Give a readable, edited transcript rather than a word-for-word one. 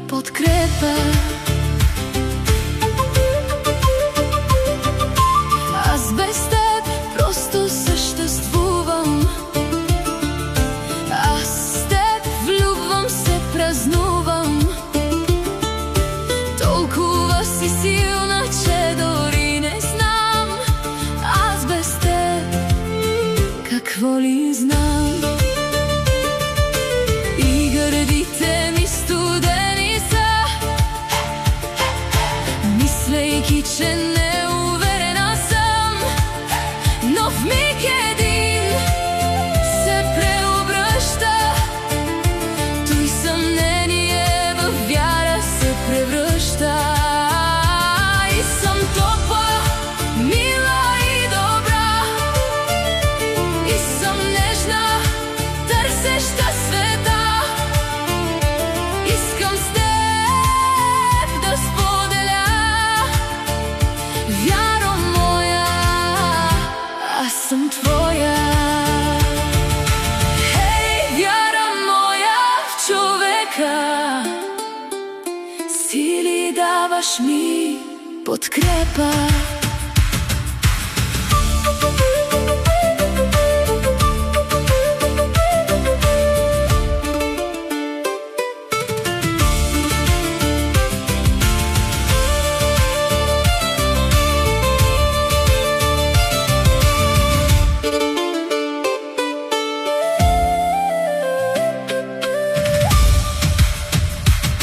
Подкрепа. Аз без теб просто съществувам. Аз с теб влюбвам се, празнувам. Толкова си силна, че дори не знам. Аз без теб какво ли знам? И гърдите ми студени са, мислейки, че неуверена съм. Но в миг един се преобръща, той съмнение във вяра се превръща. И съм топла, мила и добра, и съм нежна, търсеща света. Искам с теб да споделя вяра моя, аз съм твоя. Хей, вяра моя в човека, сили даваш ми, подкрепа.